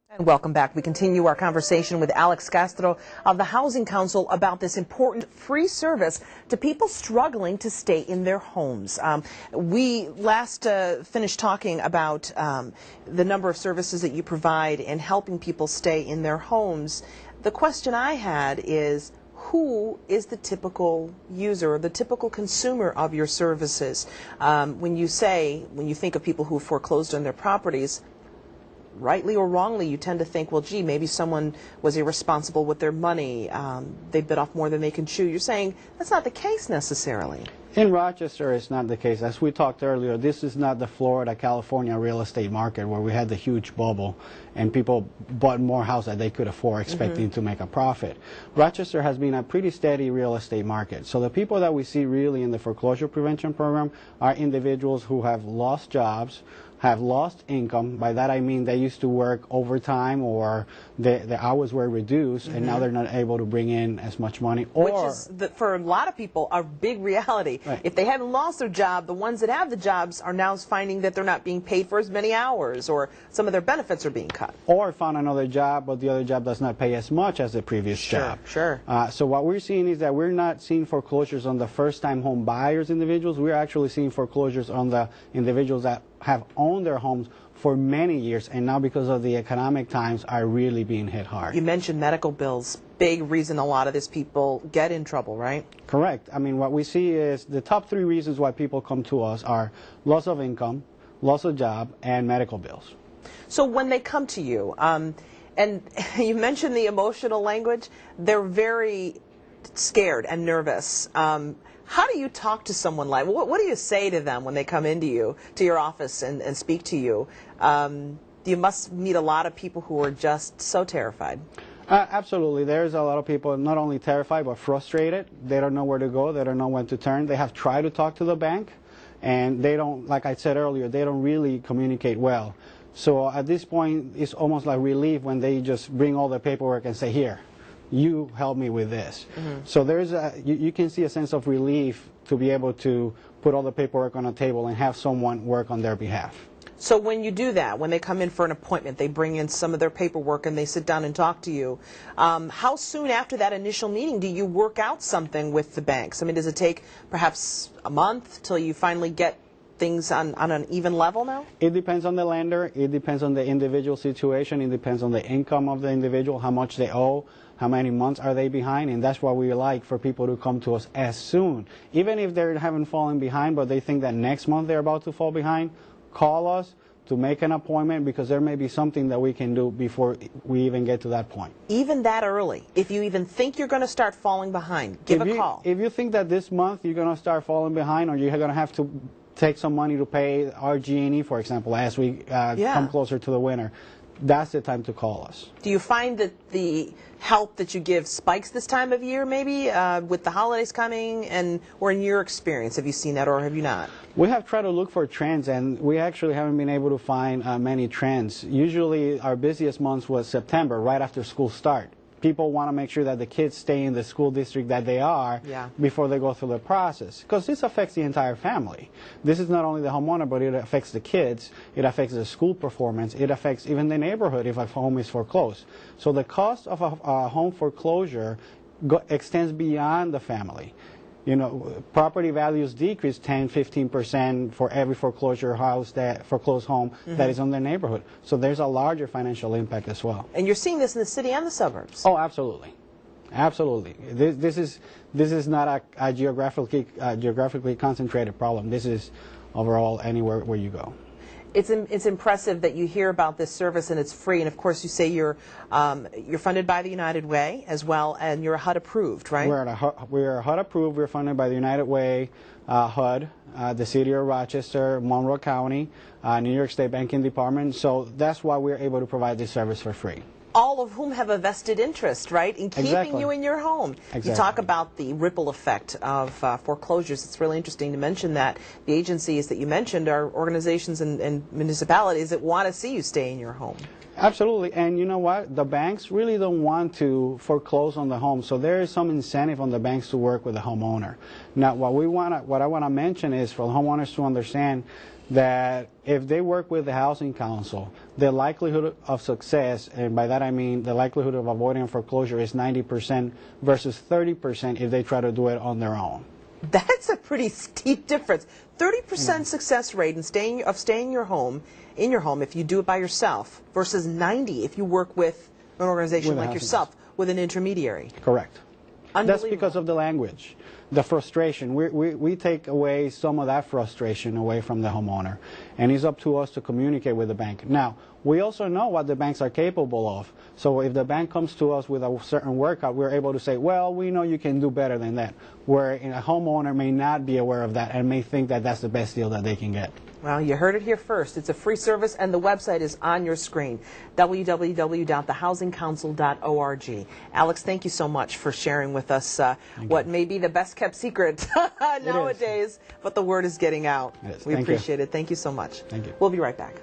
And welcome back. We continue our conversation with Alex Castro of the Housing Council about this important free service to people struggling to stay in their homes. We last finished talking about the number of services that you provide in helping people stay in their homes. The question I had is, who is the typical user, the typical consumer of your services? When you think of people who foreclosed on their properties, rightly or wrongly, you tend to think, well, gee, maybe someone was irresponsible with their money. They bit off more than they can chew. You're saying that's not the case necessarily. In Rochester, it's not the case. As we talked earlier, this is not the Florida, California real estate market where we had the huge bubble and people bought more houses that they could afford expecting to make a profit. Rochester has been a pretty steady real estate market. So the people that we see really in the foreclosure prevention program are individuals who have lost jobs, have lost income. By that I mean they used to work overtime or the hours were reduced and now they're not able to bring in as much money. Which is, for a lot of people, a big reality. Right. If they haven't lost their job, the ones that have the jobs are now finding that they're not being paid for as many hours, or some of their benefits are being cut. Or found another job, but the other job does not pay as much as the previous job. Sure. So what we're seeing is that we're not seeing foreclosures on the first-time home buyers individuals. We're actually seeing foreclosures on the individuals that have owned their homes for many years, and now because of the economic times are really being hit hard. You mentioned medical bills. Big reason a lot of these people get in trouble, right? Correct. I mean, what we see is the top three reasons why people come to us are loss of income, loss of job, and medical bills. So when they come to you, and you mentioned the emotional language, they're very scared and nervous. How do you talk to someone like, what do you say to them when they come into you, to your office and speak to you? You must meet a lot of people who are just so terrified. Absolutely. There's a lot of people not only terrified but frustrated. They don't know where to go. They don't know when to turn. They have tried to talk to the bank, and they don't, like I said earlier, they don't really communicate well. So at this point, it's almost like relief when they just bring all the paperwork and say, here, you help me with this. So there's you can see a sense of relief to be able to put all the paperwork on a table and have someone work on their behalf. So when you do that, when they come in for an appointment, they bring in some of their paperwork and they sit down and talk to you. How soon after that initial meeting do you work out something with the banks? I mean, does it take perhaps a month till you finally get things on an even level now? It depends on the lender. It depends on the individual situation. It depends on the income of the individual, how much they owe, how many months are they behind, and that's what we like for people to come to us as soon. Even if they haven't fallen behind, but they think that next month they're about to fall behind, call us to make an appointment, because there may be something that we can do before we even get to that point. Even that early? If you even think you're going to start falling behind, give a call. If you think that this month you're going to start falling behind, or you're going to have to take some money to pay our G&E, for example, as we come closer to the winter, that's the time to call us. Do you find that the help that you give spikes this time of year, maybe, with the holidays coming? Or in your experience, have you seen that or have you not? We have tried to look for trends, and we actually haven't been able to find many trends. Usually our busiest months was September, right after school start. People want to make sure that the kids stay in the school district that they are before they go through the process, because this affects the entire family. This is not only the homeowner, but it affects the kids, it affects the school performance, it affects even the neighborhood if a home is foreclosed. So the cost of a home foreclosure extends beyond the family. You know, property values decrease 10–15% for every foreclosed home that is in their neighborhood. So there's a larger financial impact as well. And you're seeing this in the city and the suburbs. Oh, absolutely, absolutely. This is not a geographically concentrated problem. This is overall anywhere where you go. It's impressive that you hear about this service and it's free, and of course you say you're funded by the United Way as well, and you're HUD approved, right? We're HUD approved. We're funded by the United Way, HUD, the City of Rochester, Monroe County, New York State Banking Department. So that's why we're able to provide this service for free. All of whom have a vested interest, right, in keeping you in your home. Exactly. You talk about the ripple effect of foreclosures. It's really interesting to mention that the agencies that you mentioned are organizations and municipalities that want to see you stay in your home. Absolutely, and you know what? The banks really don't want to foreclose on the home, so there is some incentive on the banks to work with the homeowner. Now, what I want to mention is for homeowners to understand that if they work with the housing council, the likelihood of success, and by that I mean the likelihood of avoiding foreclosure, is 90% versus 30% if they try to do it on their own. That's a pretty steep difference. 30% success rate in staying in your home if you do it by yourself versus 90 if you work with an organization like yourself with an intermediary. Correct. That's because of the language, the frustration. We take away some of that frustration away from the homeowner, and it's up to us to communicate with the bank. Now, we also know what the banks are capable of. So if the bank comes to us with a certain workout, we're able to say, well, we know you can do better than that, where a homeowner may not be aware of that and may think that that's the best deal that they can get. Well, you heard it here first. It's a free service, and the website is on your screen, www.thehousingcouncil.org. Alex, thank you so much for sharing with us what may be the best-kept secret nowadays, but the word is getting out. We appreciate it. Thank you so much. Thank you. We'll be right back.